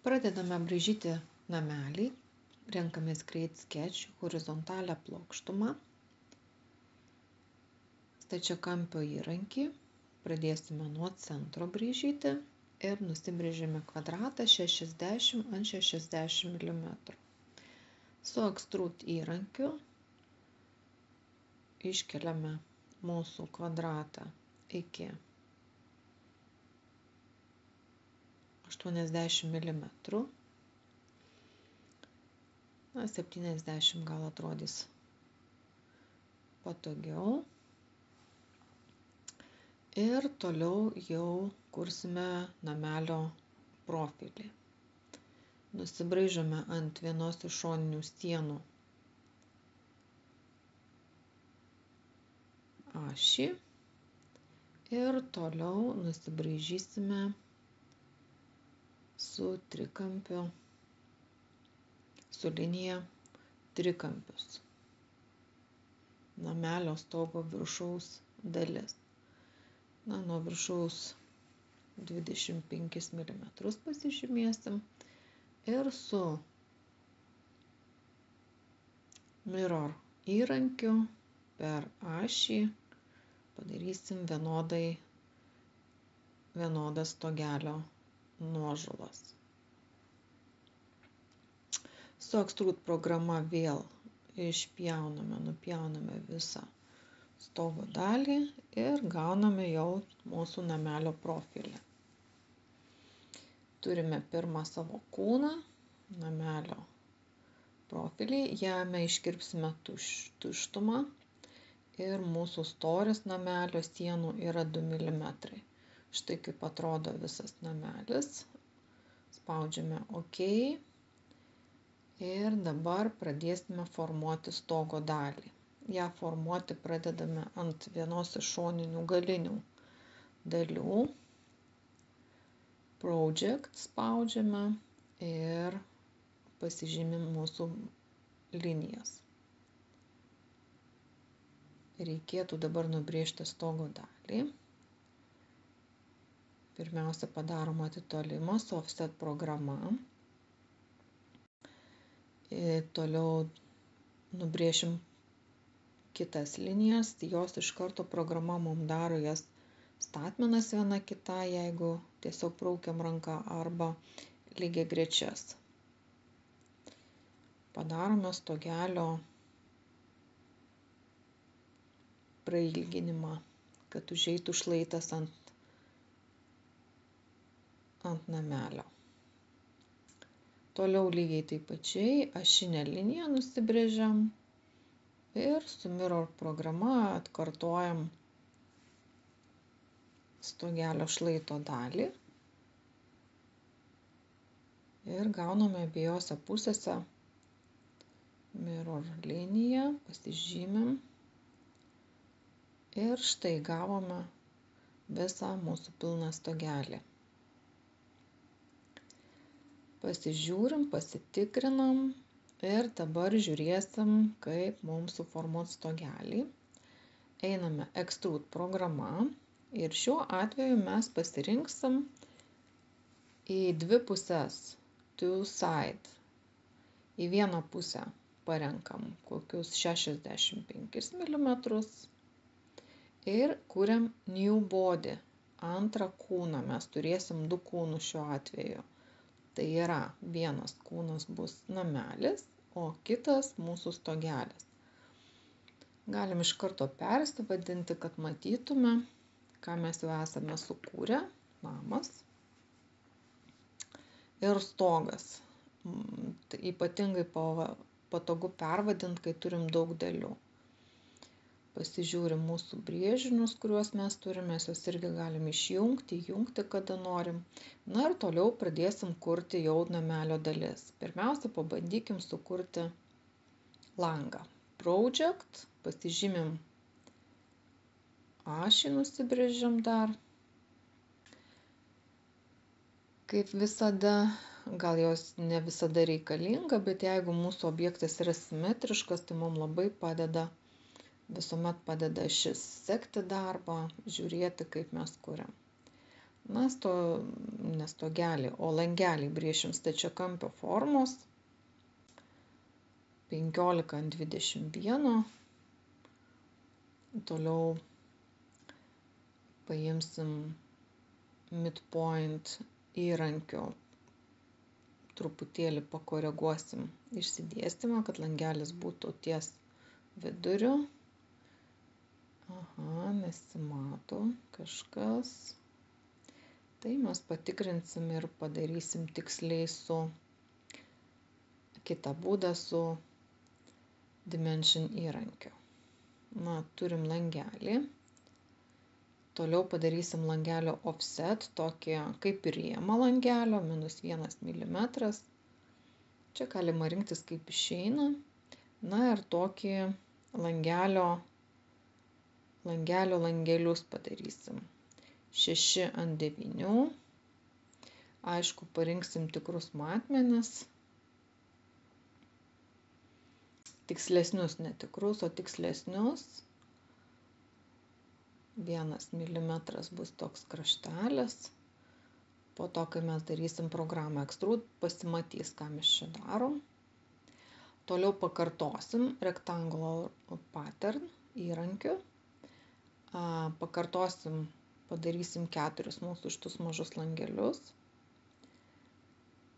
Pradedame braižyti namelį, renkamės Create Sketch horizontalią plokštumą, stačiakampio įrankį, pradėsime nuo centro braižyti ir nusibrėžėme kvadratą 60 ant 60 mm. Su Extrude įrankiu iškeliame mūsų kvadratą iki 80 mm. 70 gal atrodys patogiau. Ir toliau jau kursime namelio profilį. Nusibraižome ant vienos iš šoninių sienų ašį ir toliau nusibraižysime su trikampiu, su linija trikampius. Namelio stogo viršaus dalis. Nuo viršaus 25 mm pasižymėsim ir su mirror įrankiu per ašį padarysim vienodas stogelio nuožulas. Su Extrude programa vėl nupjauname visą stogo dalį ir gauname jau mūsų namelio profilį. Turime pirmą savo kūną, namelio profilį, jame iškirpsime tuštumą ir mūsų storis namelio sienų yra 2 mm. Štai kaip atrodo visas namelis. Spaudžiame OK ir dabar pradėsime formuoti stogo dalį. Ja formuoti pradedame ant vienos iš šoninių galinių dalių. Project spaudžiame ir pasižymim mūsų linijas. Reikėtų dabar nubrėžti stogo dalį. Pirmiausia, padarom atitolimą su Offset programa. Toliau nubrėšim kitas linijas, jos iš karto programa mums daro jas statmenas viena kita, jeigu tiesiog braukiam ranką, arba lygiagrečias. Padarome stogelio prailginimą, kad užeitų šlaitas ant namelio. Toliau lygiai taip pačiai ašinę liniją nusibrėžiam ir su Mirror programa atkartojam stogelio šlaito dalį ir gauname abiejose pusėse Mirror liniją, pasižymim ir štai gavome visą mūsų pilną stogelį. Pasižiūrim, pasitikrinam ir dabar žiūrėsim, kaip mums suformuoti stogelį. Einame Extrude programa ir šiuo atveju mes pasirinksim į dvi pusės, two side. Į vieną pusę parenkam kokius 65 mm ir kuriam New Body, antrą kūną. Mes turėsim 2 kūnus šiuo atveju. Tai yra, vienas kūnas bus namelis, o kitas mūsų stogelis. Galim iš karto persivadinti, kad matytume, ką mes jau esame sukūrę. Namas ir stogas. Tai ypatingai patogu pervadinti, kai turim daug dalių. Pasižiūrim mūsų brėžinius, kuriuos mes turime, juos irgi galim išjungti, įjungti, kada norim. Na ir toliau pradėsim kurti jau namelio dalis. Pirmiausia, pabandykim sukurti langą. Project, pasižymim ašį, nusibrėžim dar. Kaip visada, gal jos ne visada reikalinga, bet jeigu mūsų objektas yra simetriškas, tai mums labai visuomet padeda šis sekti darbą, žiūrėti, kaip mes kuriam. Ne stogelį, o langelį brėšim stačiakampio formos 15 ant 21. Toliau paimsim midpoint įrankiu, truputėlį pakoreguosim išsidėstymą, kad langelis būtų ties viduriu. Aha, nesimato kažkas. Tai mes patikrinsim ir padarysim tiksliai su kitą būdą su Dimension įrankiu. Turim langelį. Toliau padarysim langelio offset, tokį kaip ir rėmą langelio, -1 mm. Čia galima rinktis kaip išeina. Ir tokį langelius padarysim. 6 ant 9. Aišku, parinksim tikrus matmenis. Tikslesnius, ne tikrus, o tikslesnius. 1 mm bus toks kraštelis. Po to, kai mes darysim programą Extrude, pasimatys, ką mes čia darom. Toliau pakartosim Rectangular Pattern įrankiu. Padarysim 4 mūsų šitus mažus langelius.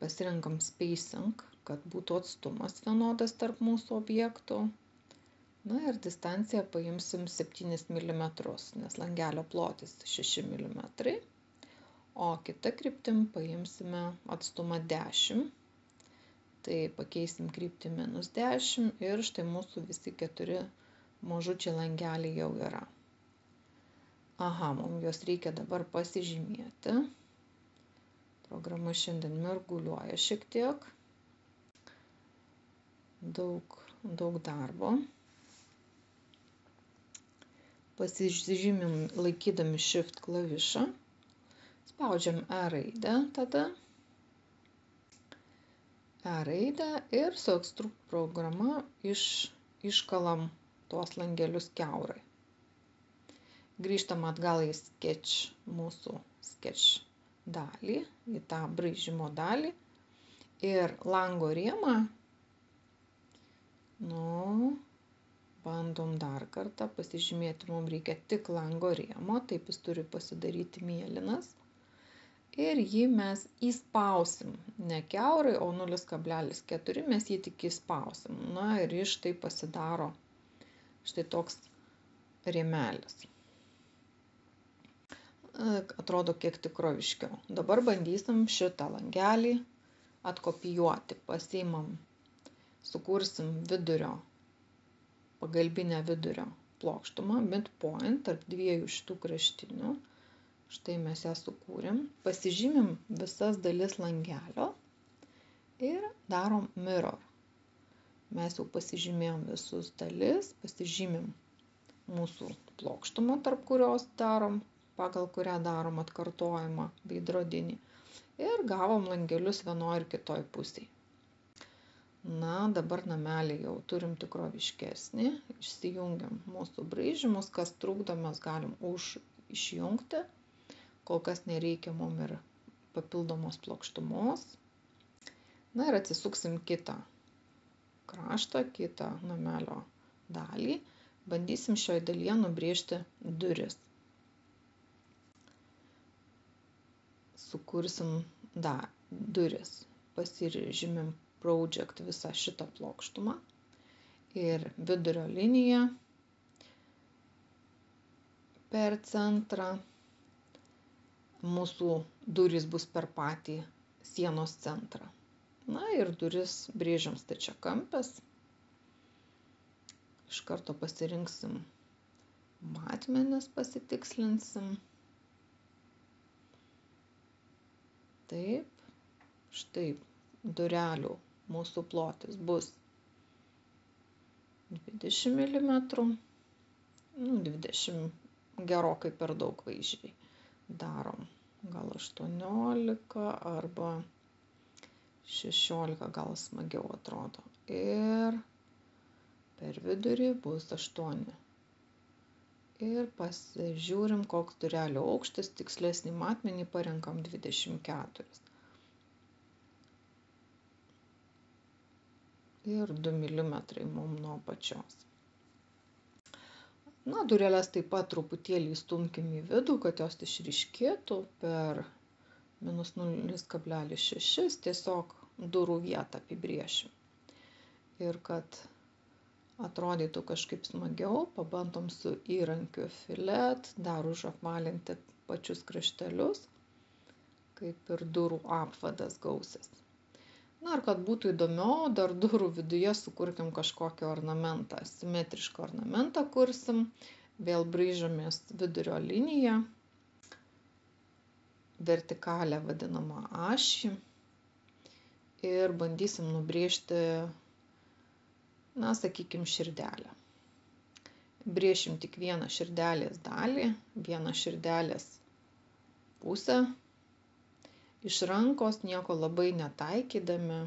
Pasirenkam spacing, kad būtų atstumas vienodas tarp mūsų objektų. Ir distanciją paimsim 7 mm, nes langelio plotis 6 mm. O kita kryptim paimsime atstumą 10. Tai pakeisim kryptį -10 ir štai mūsų visi 4 mažučiai langeliai jau yra. Mums juos reikia dabar pasižymėti. Programa šiandien mirguliuoja šiek tiek. Daug darbo. Pasižymim laikydami Shift klavišą. Spaudžiam E raidę tada. E raidę ir su Extrude programa iškalam tuos langelius kiaurai. Grįžtam atgal į mūsų sketch dalį, į tą braižymo dalį. Ir lango rėmą, bandom dar kartą pasižymėti, mums reikia tik lango rėmo, taip jis turi pasidaryti mėlynas. Ir jį mes įspausim, ne kiaurai, o 0,4 mes jį tik įspausim. Ir iš tai pasidaro štai toks rėmelis. Atrodo kiek tikroviškiau. Dabar bandysim šitą langelį atkopijuoti. Pasiimam, sukursim pagalbinę vidurio plokštumą, midpoint, tarp dviejų šitų kraštinių. Štai mes ją sukūrėm. Pasižymim visas dalis langelio ir darom mirror. Mes jau pasižymėjom visus dalis, pasižymim mūsų plokštumą, tarp kurios darom, pagal kurią darom atkartojimą veidrodinį. Ir gavom langelius vienoje ir kitoje pusėje. Dabar namelį jau turim tikroviškesnį. Išsijungiam mūsų braižymus, kas trukdo, mes galim išjungti. Kol kas nereikia mum ir papildomos plokštumos. Ir atsisuksim kitą kraštą, kitą namelio dalį. Bandysim šioje dalyje nubrėžti duris. Sukursim duris. Pasižymim project visą šitą plokštumą. Ir vidurio liniją per centrą. Mūsų durys bus per patį sienos centrą. Ir duris brėžiam stačiakampės. Iš karto pasirinksim matmenis, pasitikslinsim. Taip, štai durelių mūsų plotis bus 20 mm. 20 gerokai per daug vaizdžiai. Darom gal 18 arba 16, gal smagiau atrodo. Ir per vidurį bus 8. ir pasižiūrim, koks durelio aukštis, tikslesnį matmenį parenkam 24. Ir 2 mm mums nuo apačios. Na, dureles taip pat truputėlį įstumkim į vidų, kad jos išryškėtų per -0,6, tiesiog durų vietą apibrėšim. Ir kad atrodytų kažkaip smagiau, pabandom su įrankiu filet, dar užapvalinti pačius kraštelius, kaip ir durų apvadas gausis. Na, ir kad būtų įdomiau, dar durų viduje sukurkim kažkokį ornamentą, simetrišką ornamentą kursim, vėl braižomės vidurio liniją, vertikalę vadinamą ašį ir bandysim nubrėžti, na, sakykim, širdelę. Brėšim tik vieną širdelės dalį, vieną širdelės pusę. Iš rankos nieko labai netaikydami,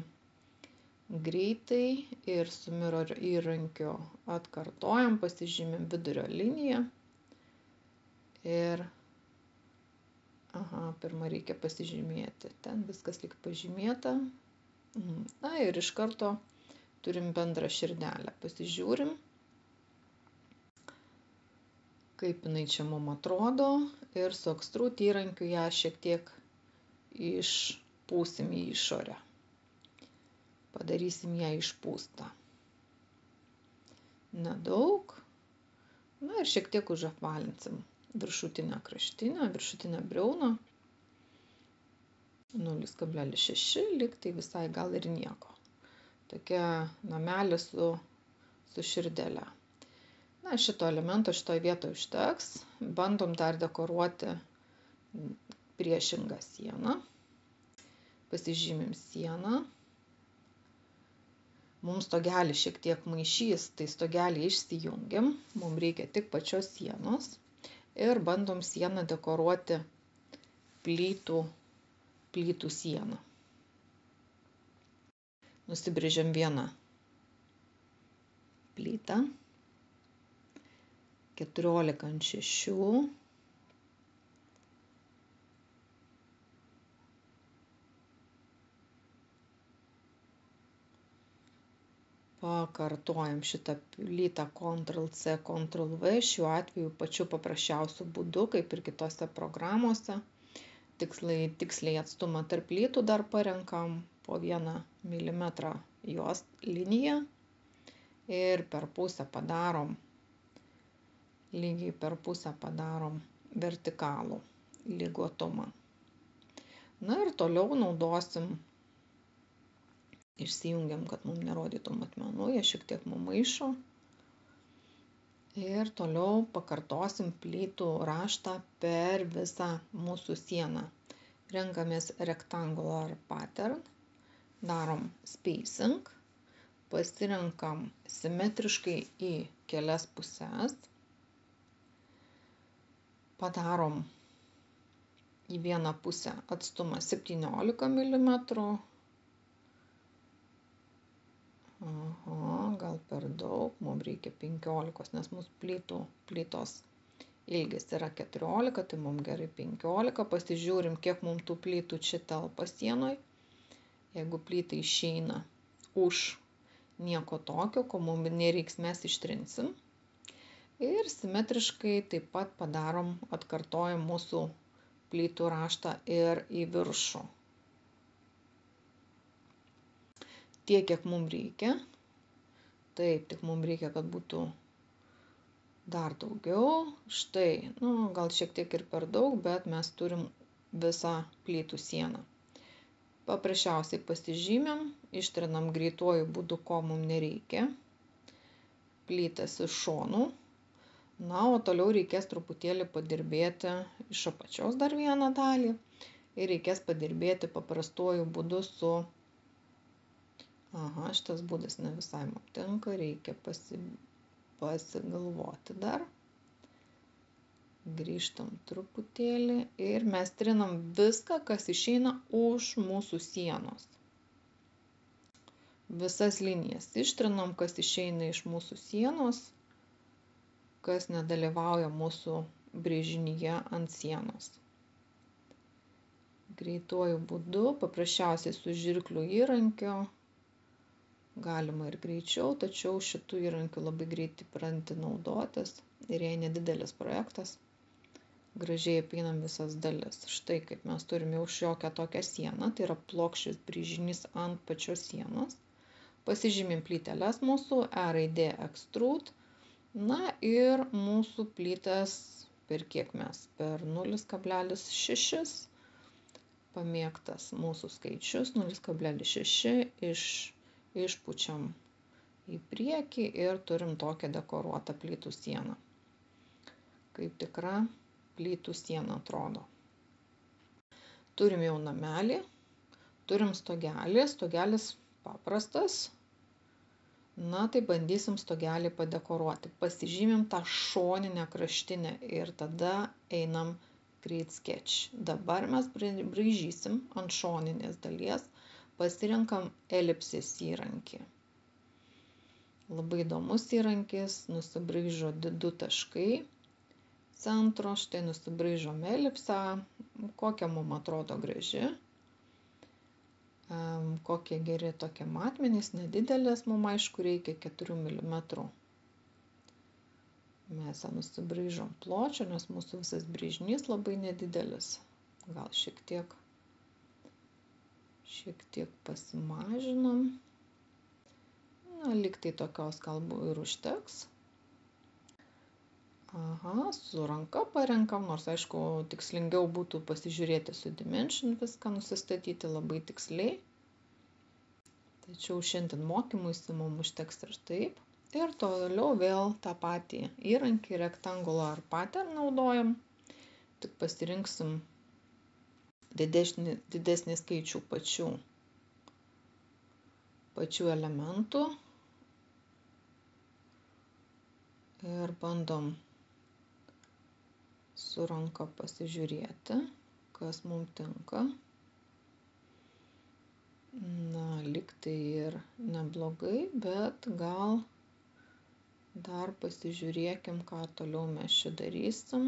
greitai ir su mirror įrankiu atkartojam, pasižymim vidurio liniją. Ir, pirmą reikia pasižymėti, ten viskas lyg pažymėta. Na ir iš karto turim bendrą širdelę. Pasižiūrim, kaip jinai čia mums atrodo ir su extrude įrankiu ją šiek tiek išpūsim į išorę. Padarysim ją išpūstą. Nedaug. Na ir šiek tiek užapvalinsim viršutinę kraštinę, viršutinę briauną. 0,6, lyg tai visai gal ir nieko. Tokia namelė su širdele. Na, šito elemento šitoje vietoje užteks. Bandom dar dekoruoti priešingą sieną. Pasižymim sieną. Mums stogelį šiek tiek maišys, tai stogelį išsijungiam. Mums reikia tik pačios sienos. Ir bandom sieną dekoruoti plytų sieną. Nusibrėžiam vieną plytą, 14:6. Pakartojam šitą plytą Ctrl+C, Ctrl+V, šiuo atveju pačiu paprasčiausiu būdu, kaip ir kitose programuose. Tiksliai atstumą tarp plytų dar parenkam po 1 mm jos liniją ir per pusę padarom, lygiai per pusę padarom vertikalų lygotumą. Na ir toliau naudosim, išsijungiam, kad mums nerodytų matmenų, jie šiek tiek mums maišo. Ir toliau pakartosim plytų raštą per visą mūsų sieną. Renkamės rectangular pattern, darom spacing, pasirenkam simetriškai į kelias puses, padarom į vieną pusę atstumą 17 mm. Gal per daug, mums reikia 15, nes mūsų plytos ilgis yra 14, tai mums gerai 15. Pasižiūrim, kiek mums tų plytų čia telpa sienoj. Jeigu plytai išeina už nieko tokio, ko mums nereiks, mes ištrinsim. Ir simetriškai taip pat padarom, atkartojam mūsų plytų raštą ir į viršų. Tiek, kiek mums reikia. Taip, tik mums reikia, kad būtų dar daugiau. Štai, gal šiek tiek ir per daug, bet mes turim visą plytų sieną. Paprasčiausiai pasižymėm, ištrinam greituoju būdu, ko mums nereikia. Plytas iš šonų. Na, o toliau reikės truputėlį padirbėti iš apačios dar vieną dalį. Ir reikės padirbėti paprastuoju būdu su... šitas būdas ne visai mums tinka, reikia pasigalvoti dar. Grįžtam truputėlį ir mes trinam viską, kas išeina už mūsų sienos. Visas linijas ištrinam, kas išeina iš mūsų sienos. kas nedalyvauja mūsų brėžinyje ant sienos. Greituoju būdu, paprasčiausiai su žirklių įrankiu, galima ir greičiau, tačiau šitų įrankių labai greitai pranti naudotis ir jei nedidelis projektas, gražiai apeinam visas dalis. Štai kaip mes turime jau šiokią tokią sieną, tai yra plokščias brėžinys ant pačios sienos. Pasižymim plyteles mūsų, E raidė extrude, na ir mūsų plytės per kiek mes, per 0,6, pamėgtas mūsų skaičius, 0,6 išpučiam į priekį ir turim tokią dekoruotą plytų sieną. Kaip tikra plytų siena atrodo. Turim jau namelį, turim stogelį, stogelis paprastas. Na, tai bandysim stogelį padekoruoti. Pasižymim tą šoninę kraštinę ir tada einam create sketch. Dabar mes braižysim ant šoninės dalies, pasirenkam elipsės įrankį. Labai įdomus įrankis, nusibraižo 2 taškai. Centro, štai nusibraižom elipsą, kokia mums atrodo graži, kokie geri tokie matmenys, nedidelės mums aišku reikia 4 mm. Mes nusibraižom pločio, nes mūsų visas brėžinys labai nedidelis, gal šiek tiek pasimažinom, na, lyg tai tokios galbūt ir užteks. Aha, su ranka parenkam, nors aišku tikslingiau būtų pasižiūrėti su dimension, viską nusistatyti labai tiksliai. Tačiau šiandien mokymuisi mums užteks ir taip. Ir toliau vėl tą patį įrankį rectangular pattern naudojam. Tik pasirinksim didesnį skaičių pačių elementų. Ir bandom su ranka pasižiūrėti, kas mums tinka. Na, lyg tai ir neblogai, bet gal dar pasižiūrėkim, ką toliau mes čia darysim.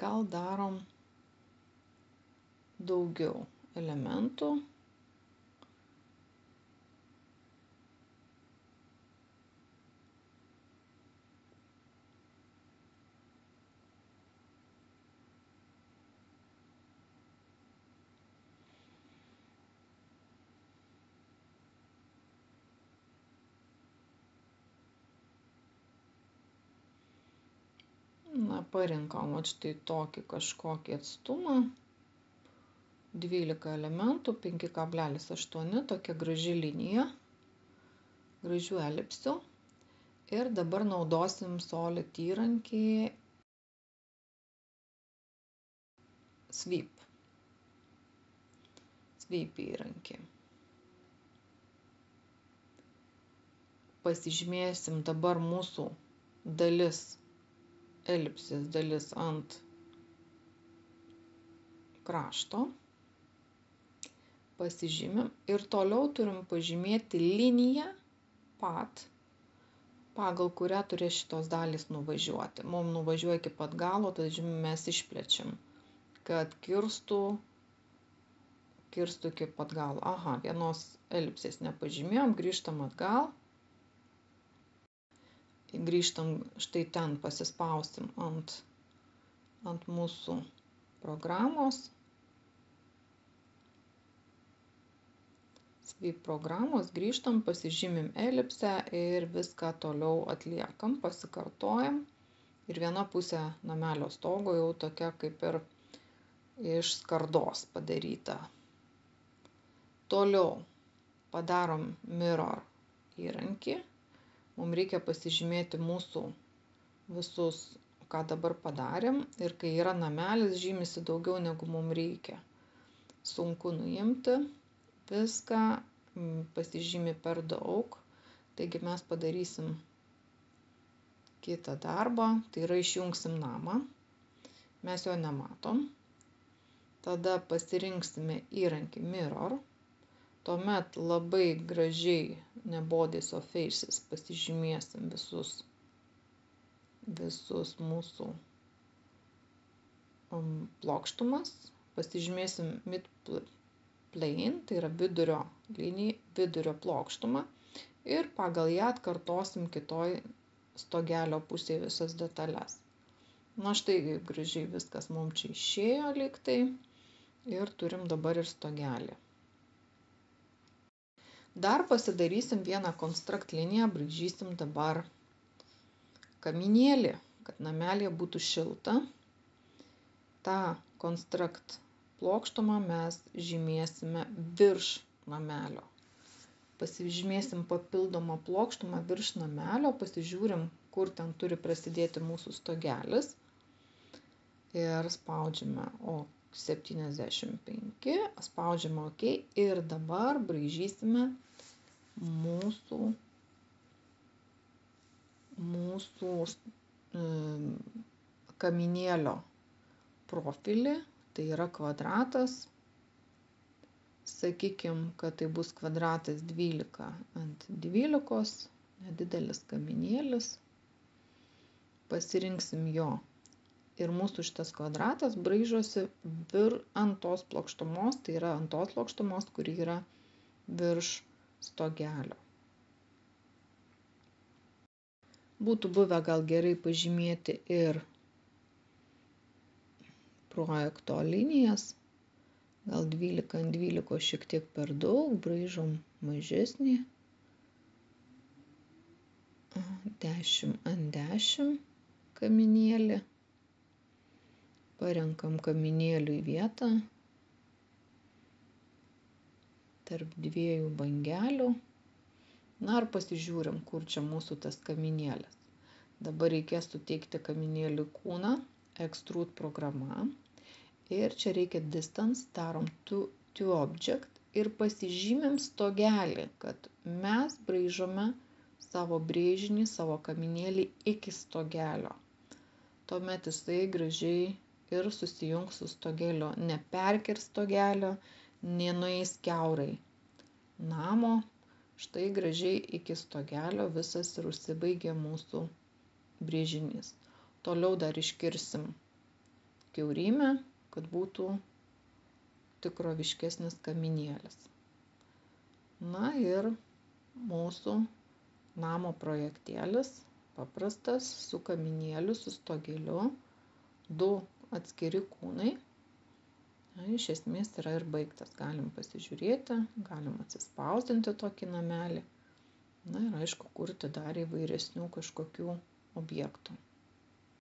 Gal darom daugiau elementų. Na, parinkom štai tokį kažkokį atstumą. 12 elementų, 5,8, tokia graži linija, gražių elipsių. Ir dabar naudosim solid įrankį sweep įrankį. Pasižymėsim dabar mūsų elipsės dalis ant krašto. Pasižymim ir toliau turim pažymėti liniją pagal kurią turės šitos dalys nuvažiuoti. Mums nuvažiuoja iki pat galo, tad mes išplečiam, kad kirstų iki pat galo. Aha, vienos elipsės nepažymėjom, grįžtam atgal. Grįžtam štai ten, pasispausim ant mūsų programos. Sweep programos, grįžtam, pasižymim elipsę ir viską toliau atliekam, pasikartojam. Ir viena pusė namelio stogo jau tokia kaip ir iš skardos padaryta. Toliau padarom mirror įrankį. Mums reikia pasižymėti mūsų visus, ką dabar padarėm. Ir kai yra namelis, žymisi daugiau negu mums reikia. Sunku nuimti viską, pasižymi per daug. Taigi mes padarysim kitą darbą, tai yra išjungsim namą. mes jo nematom. Tada pasirinksime įrankį Mirror. Tuomet labai gražiai, ne Bodies of Faces, pasižymėsim visus mūsų plokštumas. Pasižymėsim mid plane, tai yra vidurio linija, vidurio plokštumą. Ir pagal ją atkartosim kitoj stogelio pusėje visas detalės. Na štai kaip gražiai viskas mums čia išėjo lygtai. Ir turim dabar ir stogelį. Dar pasidarysim vieną construct liniją, braižysim dabar kaminėlį, kad namelėje būtų šilta. tą construct plokštumą mes žymėsime virš namelio. Pasižymėsim papildomą plokštumą virš namelio, pasižiūrim, kur ten turi prasidėti mūsų stogelis. Ir spaudžiame 75, spaudžiame OK ir dabar braižysime mūsų kaminėlio profilį, tai yra kvadratas. Sakykim, kad tai bus kvadratas 12 ant 12, nedidelis kaminėlis. Pasirinksim jo. Ir mūsų šitas kvadratas braižosi ant tos plokštumos, tai yra ant tos plokštumos, kuri yra virš stogelio. Būtų buvę gal gerai pažymėti ir projekto linijas. Gal 12 ant 12 šiek tiek per daug, braižom mažesnį. 10 ant 10 kaminėlį. Parenkam kaminėliui vietą tarp dviejų bangelių. Na ir pasižiūrim, kur čia mūsų tas kaminėlis. Dabar reikės suteikti kaminėliui kūną, extrude programa. Ir čia reikia distance, darom to object ir pasižymėm stogelį, kad mes braižome savo brėžinį, savo kaminėlį iki stogelio. Tuomet jisai gražiai ir susijungs su stogeliu, neperkirs stogelio, nenueis kiaurai namo. Štai gražiai iki stogelio visas ir užsibaigė mūsų brėžinys. Toliau dar iškirsim kiaurymę, kad būtų tikroviškesnis kaminėlis. Na ir mūsų namo projektėlis paprastas su kaminėliu, su stogeliu, 2 atskiri kūnai. Na, iš esmės yra ir baigtas. Galim pasižiūrėti, galim atsispausdinti tokį namelį. Na ir aišku, kurti dar įvairesnių kažkokių objektų.